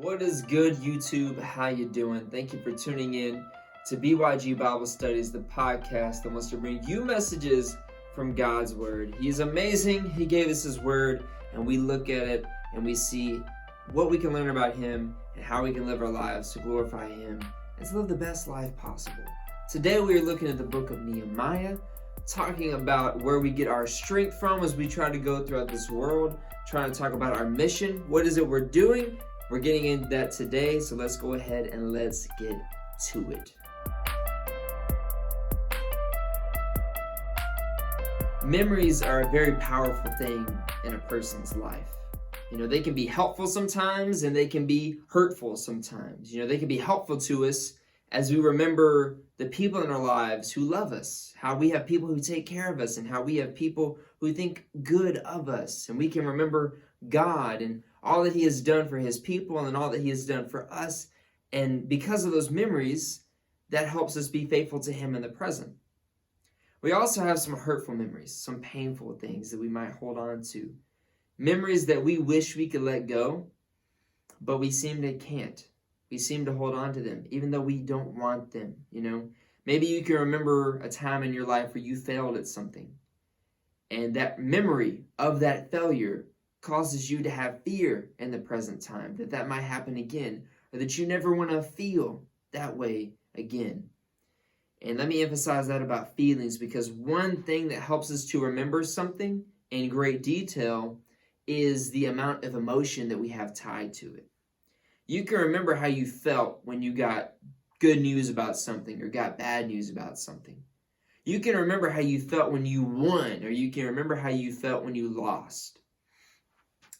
What is good, YouTube? How you doing? Thank you for tuning in to BYG Bible Studies, the podcast that wants to bring you messages from God's Word. He is amazing. He gave us His Word, and we look at it and we see what we can learn about Him and how we can live our lives to glorify Him and to live the best life possible. Today we are looking at the book of Nehemiah, talking about where we get our strength from as we try to go throughout this world, trying to talk about our mission. What is it we're doing? We're getting into that today, so let's go ahead and let's get to it. Memories are a very powerful thing in a person's life. They can be helpful sometimes and they can be hurtful sometimes. They can be helpful to us as we remember the people in our lives who love us, how we have people who take care of us, and how we have people who think good of us. And we can remember God and all that He has done for His people and all that He has done for us. And because of those memories, that helps us be faithful to Him in the present. We also have some hurtful memories, some painful things that we might hold on to. Memories that we wish we could let go, but we seem to can't. We seem to hold on to them, even though we don't want them, Maybe you can remember a time in your life where you failed at something. And that memory of that failure causes you to have fear in the present time, that might happen again, or that you never want to feel that way again. And let me emphasize that about feelings, because one thing that helps us to remember something in great detail is the amount of emotion that we have tied to it. You can remember how you felt when you got good news about something or got bad news about something. You can remember how you felt when you won, or you can remember how you felt when you lost.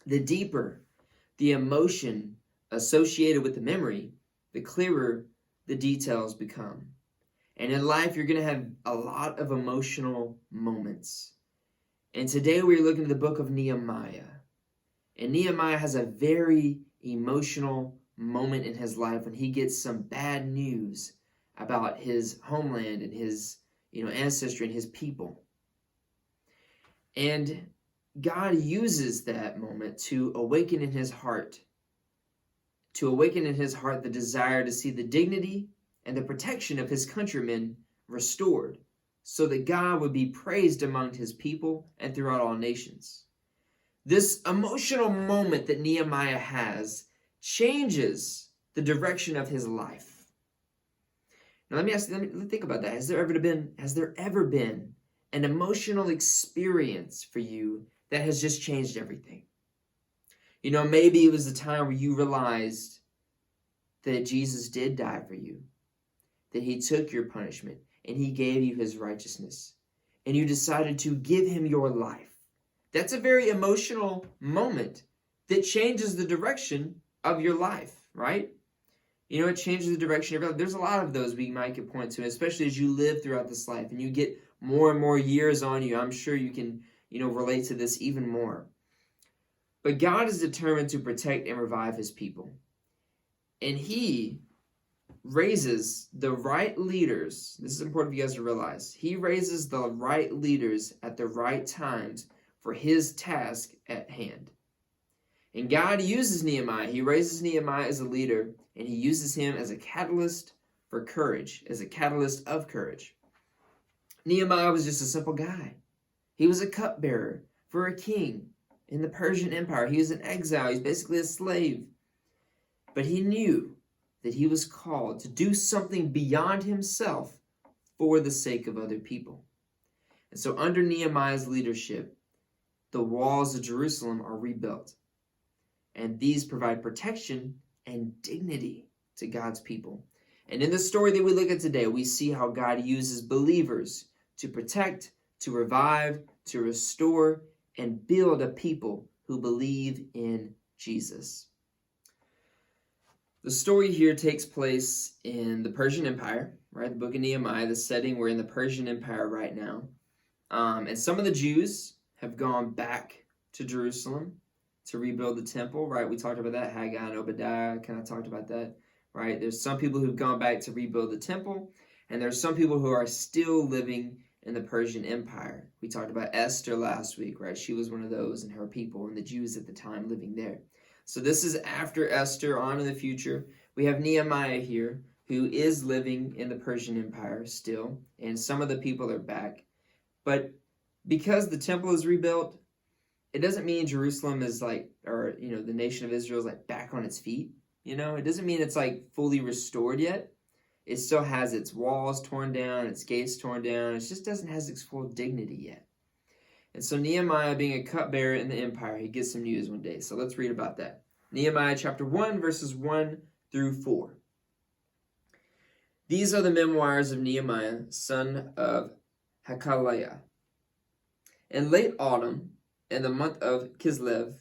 The deeper the emotion associated with the memory, the clearer the details become. And in life, you're going to have a lot of emotional moments. And today we're looking at the book of Nehemiah. And Nehemiah has a very emotional moment in his life when he gets some bad news about his homeland and his ancestry and his people. And God uses that moment to awaken in his heart the desire to see the dignity and the protection of his countrymen restored, so that God would be praised among his people and throughout all nations. This emotional moment that Nehemiah has changes the direction of his life. Now let me think about that. Has there ever been an emotional experience for you that has just changed everything? Maybe it was the time where you realized that Jesus did die for you, that He took your punishment and He gave you His righteousness, and you decided to give Him your life. That's a very emotional moment that changes the direction of your life, right? It changes the direction of your life. There's a lot of those we might could point to, especially as you live throughout this life and you get more and more years on you. I'm sure you can, relate to this even more. But God is determined to protect and revive His people. And He raises the right leaders. This is important for you guys to realize. He raises the right leaders at the right times for His task at hand. And God uses Nehemiah. He raises Nehemiah as a leader, and He uses him as a catalyst for courage, as a catalyst of courage. Nehemiah was just a simple guy. He was a cupbearer for a king in the Persian Empire. He was in exile. He's basically a slave. But he knew that he was called to do something beyond himself for the sake of other people. And so under Nehemiah's leadership, the walls of Jerusalem are rebuilt. And these provide protection and dignity to God's people. And in the story that we look at today, we see how God uses believers to protect, to revive, to restore, and build a people who believe in Jesus. The story here takes place in the Persian Empire, right? The book of Nehemiah, the setting, we're in the Persian Empire right now. And some of the Jews have gone back to Jerusalem to rebuild the temple, right? We talked about that. Haggai and Obadiah kind of talked about that, right? There's some people who've gone back to rebuild the temple, and there's some people who are still living in the Persian Empire. We talked about Esther last week, right? She was one of those and her people and the Jews at the time living there. So this is after Esther, on in the future. We have Nehemiah here, who is living in the Persian Empire still, and some of the people are back. But because the temple is rebuilt, it doesn't mean Jerusalem is like, or, the nation of Israel is like back on its feet. It doesn't mean it's like fully restored yet. It still has its walls torn down, its gates torn down. It just doesn't have its full dignity yet. And so Nehemiah, being a cupbearer in the empire, he gets some news one day. So let's read about that. Nehemiah chapter 1, verses 1 through 4. These are the memoirs of Nehemiah, son of Hakaliah. In late autumn, in the month of Kislev,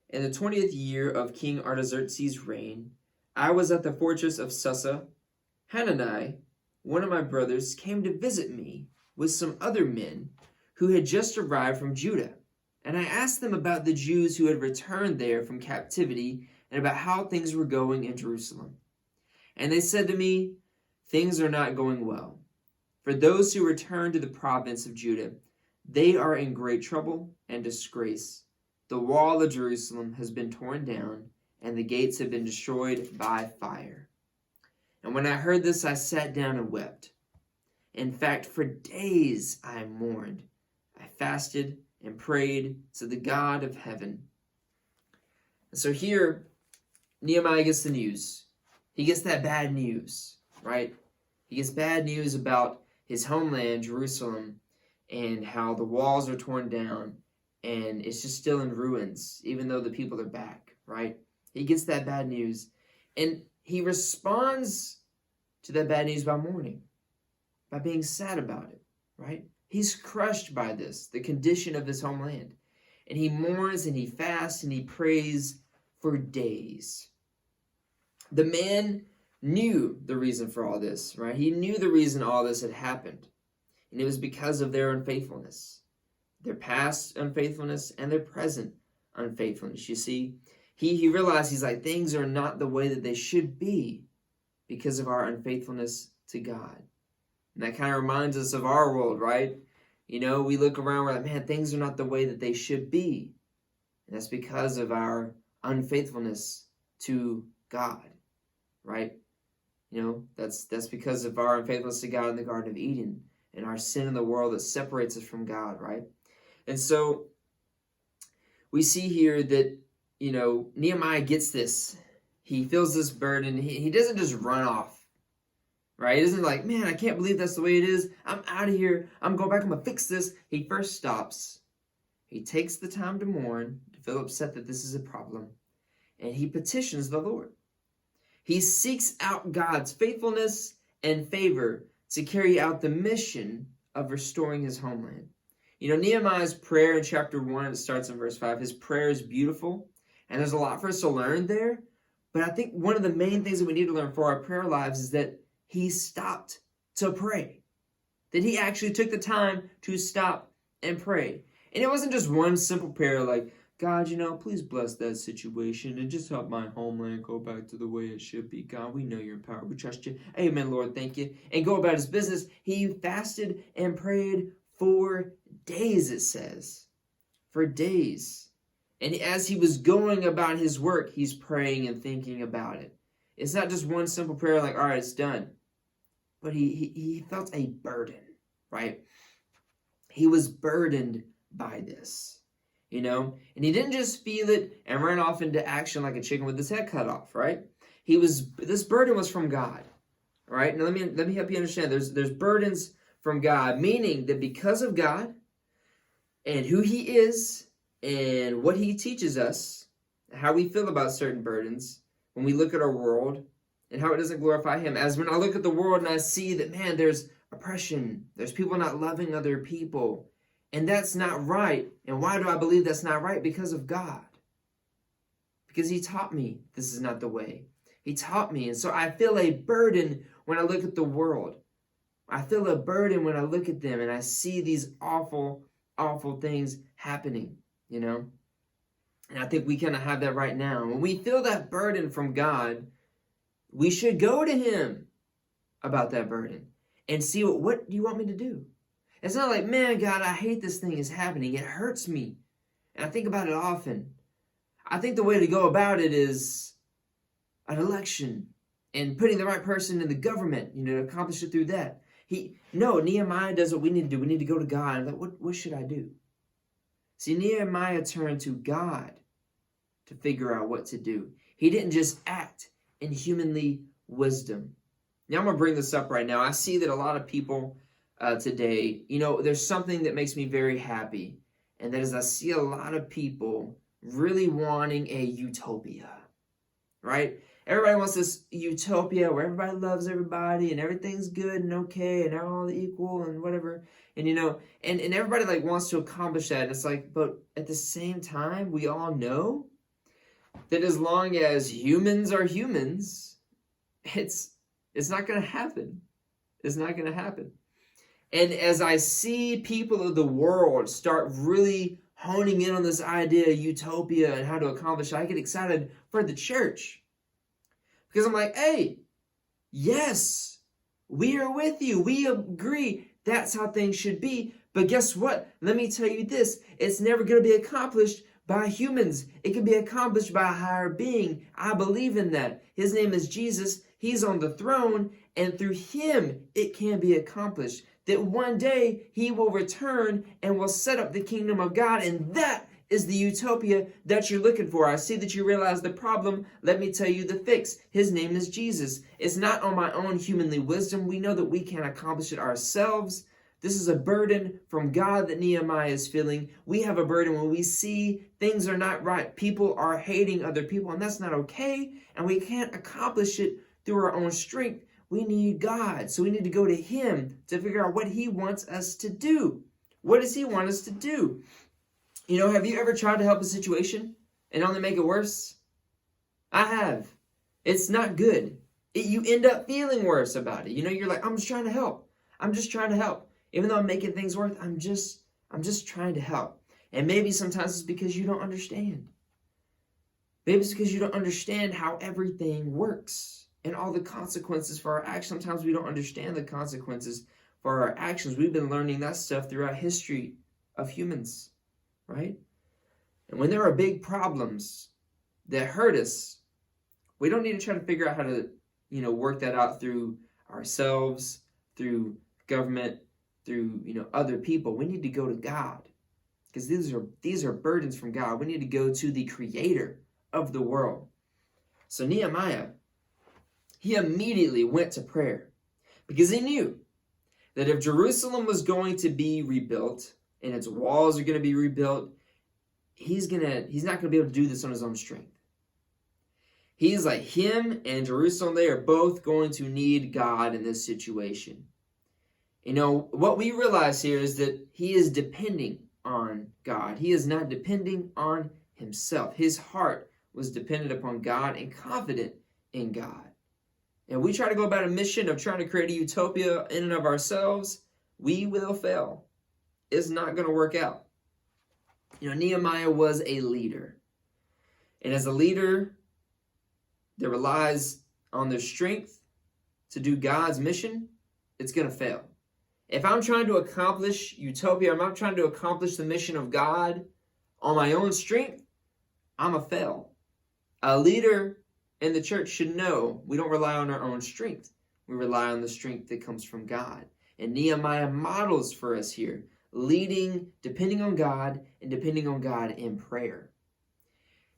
in the 20th year of King Artaxerxes' reign, I was at the fortress of Susa. Hanani, one of my brothers, came to visit me with some other men who had just arrived from Judah. And I asked them about the Jews who had returned there from captivity and about how things were going in Jerusalem. And they said to me, things are not going well. For those who returned to the province of Judah, they are in great trouble and disgrace. The wall of Jerusalem has been torn down, and the gates have been destroyed by fire. And when I heard this, I sat down and wept. In fact, for days I mourned. I fasted and prayed to the God of heaven. And so here, Nehemiah gets the news. He gets that bad news, right? He gets bad news about his homeland, Jerusalem, and how the walls are torn down and it's just still in ruins, even though the people are back, right? He gets that bad news, and he responds to that bad news by mourning, by being sad about it, right? He's crushed by this, the condition of his homeland, and he mourns and he fasts and he prays for days. The man knew the reason for all this, right? He knew the reason all this had happened, and it was because of their unfaithfulness. Their past unfaithfulness and their present unfaithfulness. You see, he realized, he's like, things are not the way that they should be because of our unfaithfulness to God. And that kind of reminds us of our world, right? We look around, we're like, man, things are not the way that they should be. And that's because of our unfaithfulness to God, right? That's because of our unfaithfulness to God in the Garden of Eden and our sin in the world that separates us from God, right? And so we see here that, Nehemiah gets this. He feels this burden. He doesn't just run off, right? He isn't like, man, I can't believe that's the way it is. I'm out of here. I'm going back. I'm going to fix this. He first stops. He takes the time to mourn, to feel upset that this is a problem, and he petitions the Lord. He seeks out God's faithfulness and favor to carry out the mission of restoring his homeland. Nehemiah's prayer in chapter 1, it starts in verse 5. His prayer is beautiful, and there's a lot for us to learn there. But I think one of the main things that we need to learn for our prayer lives is that he stopped to pray. That he actually took the time to stop and pray. And it wasn't just one simple prayer like, God, please bless that situation and just help my homeland go back to the way it should be. God, we know you're in power. We trust you. Amen, Lord, thank you. And go about his business. He fasted and prayed for days, it says. For days. And as he was going about his work, he's praying and thinking about it. It's not just one simple prayer like, all right, it's done. But he felt a burden, right? He was burdened by this, And he didn't just feel it and run off into action like a chicken with his head cut off, right? This burden was from God, right? Now let me help you understand. There's burdens from God, meaning that because of God and who he is and what he teaches us, how we feel about certain burdens when we look at our world and how it doesn't glorify him. As when I look at the world and I see that, man, there's oppression, there's people not loving other people, and that's not right. And why do I believe that's not right? Because of God. Because he taught me this is not the way. He taught me, and so I feel a burden when I look at the world. I feel a burden when I look at them and I see these awful, awful things happening, And I think we kind of have that right now. When we feel that burden from God, we should go to him about that burden and see what do you want me to do? It's not like, man, God, I hate this thing is happening. It hurts me. And I think about it often. I think the way to go about it is an election and putting the right person in the government, to accomplish it through that. Nehemiah does what we need to do. We need to go to God and like, what should I do? See, Nehemiah turned to God to figure out what to do. He didn't just act in humanly wisdom. Now I'm going to bring this up right now. I see that a lot of people today, there's something that makes me very happy, and that is I see a lot of people really wanting a utopia, right? Everybody wants this utopia where everybody loves everybody and everything's good and okay and they're all equal and whatever. And and everybody like wants to accomplish that. And it's like, but at the same time, we all know that as long as humans are humans, it's not going to happen. It's not going to happen. And as I see people of the world start really honing in on this idea of utopia and how to accomplish it, I get excited for the church. Because I'm like, hey, yes, we are with you. We agree that's how things should be. But guess what? Let me tell you this. It's never going to be accomplished by humans. It can be accomplished by a higher being. I believe in that. His name is Jesus. He's on the throne. And through him, it can be accomplished. That one day he will return and will set up the kingdom of God. And that is the utopia that you're looking for. I see that you realize the problem. Let me tell you the fix. His name is Jesus. It's not on my own humanly wisdom. We know that we can't accomplish it ourselves. This is a burden from God that Nehemiah is feeling. We have a burden when we see things are not right. People are hating other people, and that's not okay. And we can't accomplish it through our own strength. We need God. So we need to go to him to figure out what he wants us to do. What does he want us to do? Have you ever tried to help a situation and only make it worse? I have. It's not good. You end up feeling worse about it. You're like, I'm just trying to help. I'm just trying to help. Even though I'm making things worse, I'm just trying to help. And maybe sometimes it's because you don't understand. Maybe it's because you don't understand how everything works and all the consequences for our actions. Sometimes we don't understand the consequences for our actions. We've been learning that stuff throughout history of humans. Right? And when there are big problems that hurt us, we don't need to try to figure out how to, work that out through ourselves, through government, through, other people. We need to go to God, because these are burdens from God. We need to go to the creator of the world. So Nehemiah, he immediately went to prayer, because he knew that if Jerusalem was going to be rebuilt, and its walls are going to be rebuilt, he's not going to be able to do this on his own strength. He's like, him and Jerusalem, they are both going to need God in this situation. What we realize here is that he is depending on God. He is not depending on himself. His heart was dependent upon God and confident in God. And we try to go about a mission of trying to create a utopia in and of ourselves, we will fail. It's not going to work out. Nehemiah was a leader. And as a leader that relies on their strength to do God's mission, it's going to fail. If I'm trying to accomplish utopia, I'm not trying to accomplish the mission of God on my own strength, I'm a fail. A leader in the church should know we don't rely on our own strength. We rely on the strength that comes from God. And Nehemiah models for us here, leading, depending on God, and depending on God in prayer.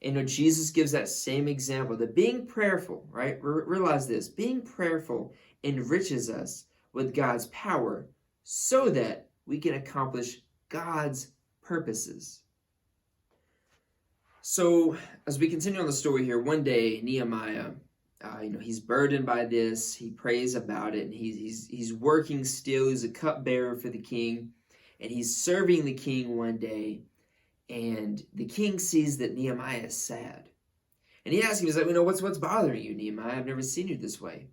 And Jesus gives that same example, that being prayerful, right? Realize this, being prayerful enriches us with God's power so that we can accomplish God's purposes. So as we continue on the story here, one day Nehemiah, he's burdened by this. He prays about it, and he's working still. He's a cupbearer for the king, and he's serving the king one day. And the king sees that Nehemiah is sad, and he asks him, he's like, what's bothering you, Nehemiah? I've never seen you this way.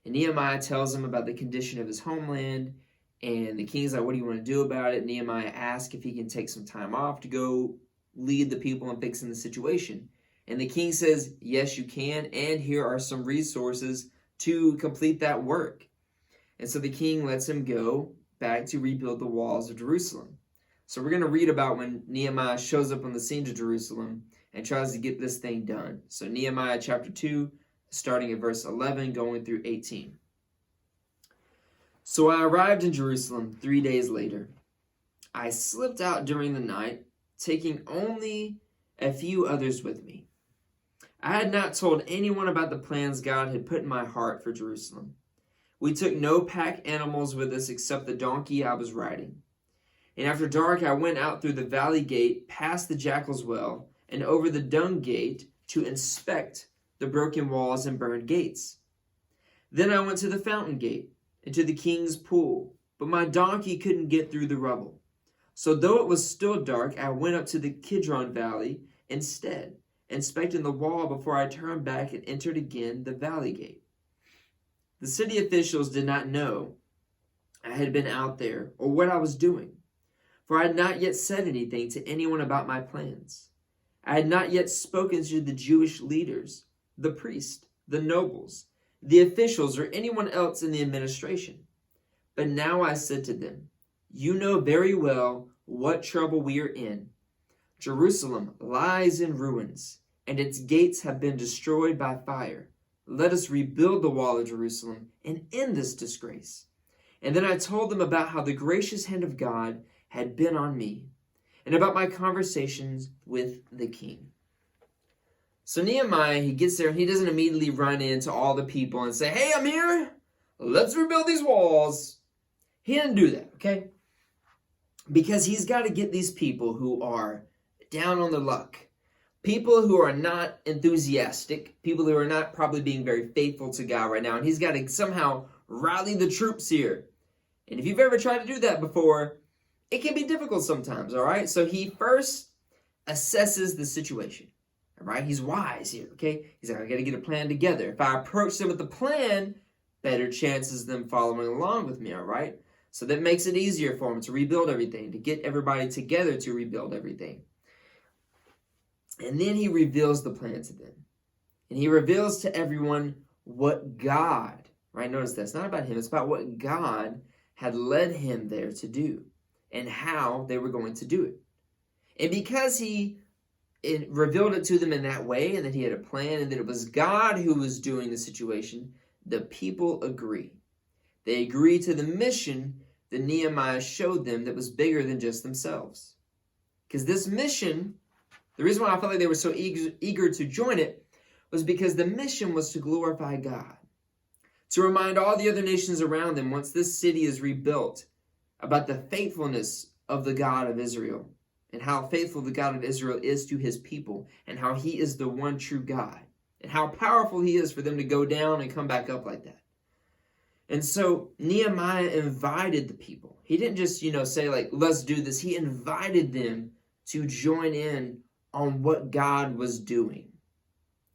And Nehemiah tells him about the condition of his homeland, and the king's like, what do you want to do about it? Nehemiah asks if he can take some time off to go lead the people in fixing the situation. And the king says, yes, you can, and here are some resources to complete that work. And so the king lets him go back to rebuild the walls of Jerusalem. So we're going to read about when Nehemiah shows up on the scene to Jerusalem, and tries to get this thing done. So Nehemiah chapter 2, starting at verse 11, going through 18. So I arrived in Jerusalem 3 days later. I slipped out during the night, taking only a few others with me. I had not told anyone about the plans God had put in my heart for Jerusalem. We took no pack animals with us except the donkey I was riding. And after dark, I went out through the valley gate, past the jackal's well, and over the dung gate to inspect the broken walls and burned gates. Then I went to the fountain gate and to the king's pool, but my donkey couldn't get through the rubble. So though it was still dark, I went up to the Kidron Valley instead, inspecting the wall before I turned back and entered again the valley gate. The city officials did not know I had been out there or what I was doing, for I had not yet said anything to anyone about my plans. I had not yet spoken to the Jewish leaders, the priests, the nobles, the officials, or anyone else in the administration. But now I said to them, "You know very well what trouble we are in. Jerusalem lies in ruins, and its gates have been destroyed by fire. Let us rebuild the wall of Jerusalem and end this disgrace." And then I told them about how the gracious hand of God had been on me, and about my conversations with the king. So Nehemiah, he gets there and he doesn't immediately run into all the people and say, "Hey, I'm here. Let's rebuild these walls." He didn't do that, okay? Because he's got to get these people who are down on their luck, people who are not enthusiastic, people who are not probably being very faithful to God right now, and he's got to somehow rally the troops here. And if you've ever tried to do that before, it can be difficult sometimes, all right? So he first assesses the situation, all right? He's wise here, okay? He's like, I got to get a plan together. If I approach them with a plan, better chances of them following along with me, all right? So that makes it easier for him to rebuild everything, to get everybody together to rebuild everything. And then he reveals the plan to them. And he reveals to everyone what God, right? Notice that it's not about him, it's about what God had led him there to do and how they were going to do it. And because he revealed it to them in that way, and that he had a plan, and that it was God who was doing the situation, the people agree. They agree to the mission that Nehemiah showed them that was bigger than just themselves. Because this mission, the reason why I felt like they were so eager to join it was because the mission was to glorify God, to remind all the other nations around them, once this city is rebuilt, about the faithfulness of the God of Israel, and how faithful the God of Israel is to his people, and how he is the one true God, and how powerful he is for them to go down and come back up like that. And so Nehemiah invited the people. He didn't just, say like, let's do this. He invited them to join in on what God was doing,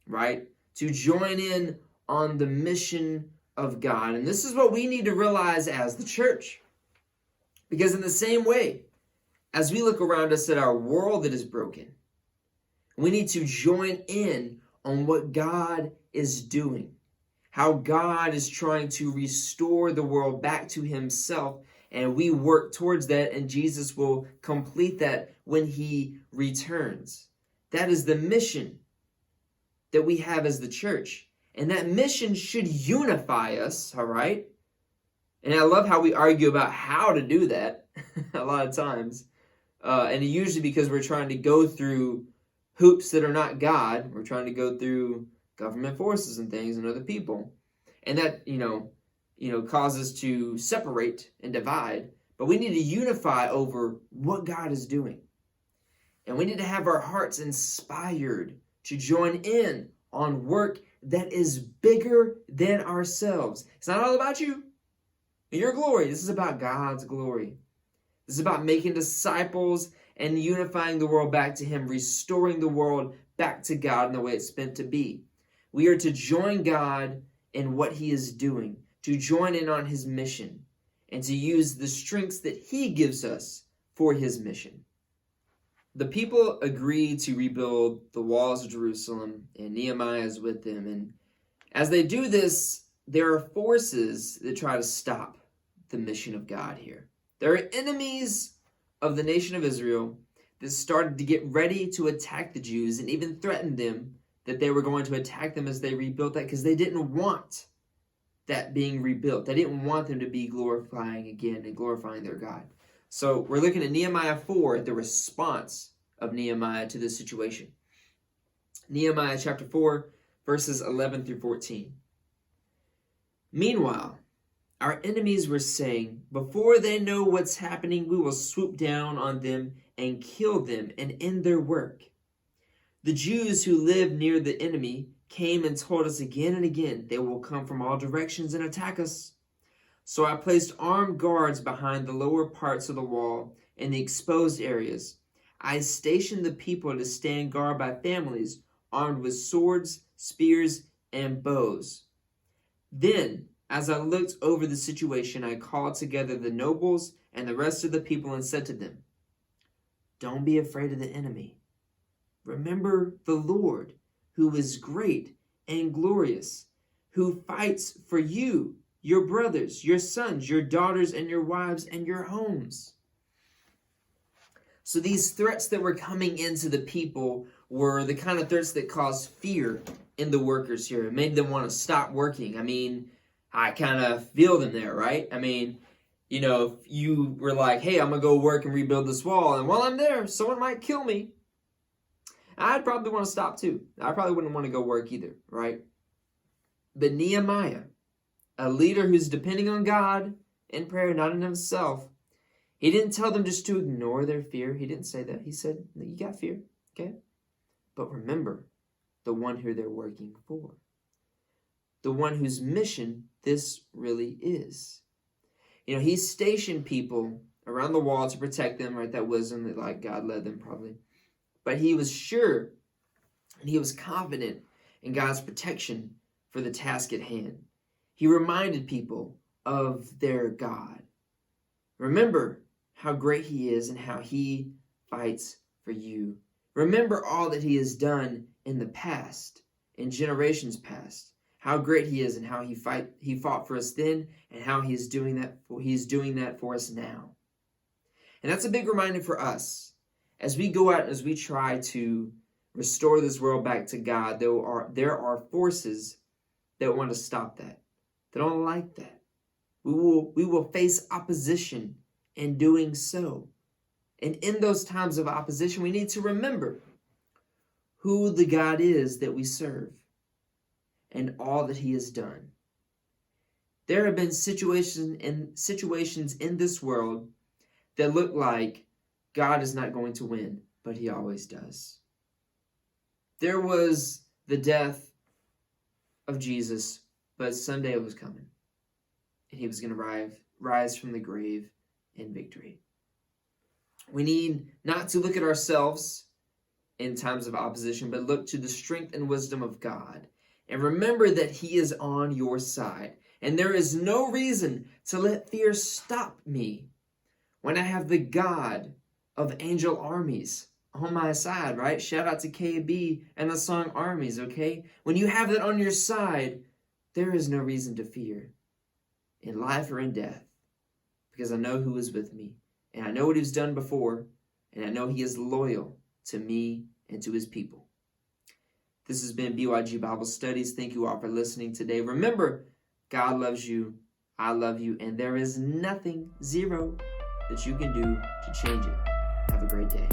right? To join in on the mission of God. And this is what we need to realize as the church. Because in the same way, as we look around us at our world that is broken, we need to join in on what God is doing, how God is trying to restore the world back to himself, and we work towards that, and Jesus will complete that when he returns. That is the mission that we have as the church, and that mission should unify us, all right? And I love how we argue about how to do that a lot of times. And usually because we're trying to go through hoops that are not God. We're trying to go through government forces and things and other people. And that, causes us to separate and divide. But we need to unify over what God is doing. And we need to have our hearts inspired to join in on work that is bigger than ourselves. It's not all about you and your glory. This is about God's glory. This is about making disciples and unifying the world back to him, restoring the world back to God in the way it's meant to be. We are to join God in what he is doing, to join in on his mission, and to use the strengths that he gives us for his mission. The people agree to rebuild the walls of Jerusalem, and Nehemiah is with them. And as they do this, there are forces that try to stop the mission of God here. There are enemies of the nation of Israel that started to get ready to attack the Jews and even threatened them that they were going to attack them as they rebuilt that, because they didn't want that being rebuilt. They didn't want them to be glorifying again and glorifying their God. So we're looking at Nehemiah 4, the response of Nehemiah to this situation. Nehemiah chapter 4, verses 11 through 14. Meanwhile, our enemies were saying, before they know what's happening, we will swoop down on them and kill them and end their work. The Jews who lived near the enemy came and told us again and again, they will come from all directions and attack us. So I placed armed guards behind the lower parts of the wall and the exposed areas. I stationed the people to stand guard by families, armed with swords, spears, and bows. Then, as I looked over the situation, I called together the nobles and the rest of the people and said to them, don't be afraid of the enemy. Remember the Lord, who is great and glorious, who fights for you, your brothers, your sons, your daughters, and your wives, and your homes. So these threats that were coming into the people were the kind of threats that caused fear in the workers here. It made them want to stop working. I mean, I kind of feel them there, right? I mean, you know, if you were like, hey, I'm going to go work and rebuild this wall, and while I'm there, someone might kill me, I'd probably want to stop too. I probably wouldn't want to go work either, right? But Nehemiah, a leader who's depending on God in prayer, not in himself, he didn't tell them just to ignore their fear. He didn't say that. He said, you got fear, okay? But remember the one who they're working for, the one whose mission this really is. You know, he stationed people around the wall to protect them, right? That wisdom that like God led them probably. But he was sure and he was confident in God's protection for the task at hand. He reminded people of their God. Remember how great he is and how he fights for you. Remember all that he has done in the past, in generations past. How great he is and how he fought for us then and how he's doing that for us now. And that's a big reminder for us. As we go out and as we try to restore this world back to God, there are forces that want to stop that. They don't like that. We will face opposition in doing so. And in those times of opposition, we need to remember who the God is that we serve and all that he has done. There have been situations in this world that look like God is not going to win, but he always does. There was the death of Jesus, but someday it was coming. And he was going to rise from the grave in victory. We need not to look at ourselves in times of opposition, but look to the strength and wisdom of God. And remember that he is on your side. And there is no reason to let fear stop me when I have the God of angel armies on my side, right? Shout out to KB and the song Armies, okay? When you have that on your side, there is no reason to fear in life or in death, because I know who is with me, and I know what he's done before, and I know he is loyal to me and to his people. This has been BYG Bible Studies. Thank you all for listening today. Remember, God loves you, I love you, and there is nothing, zero, that you can do to change it. Have a great day.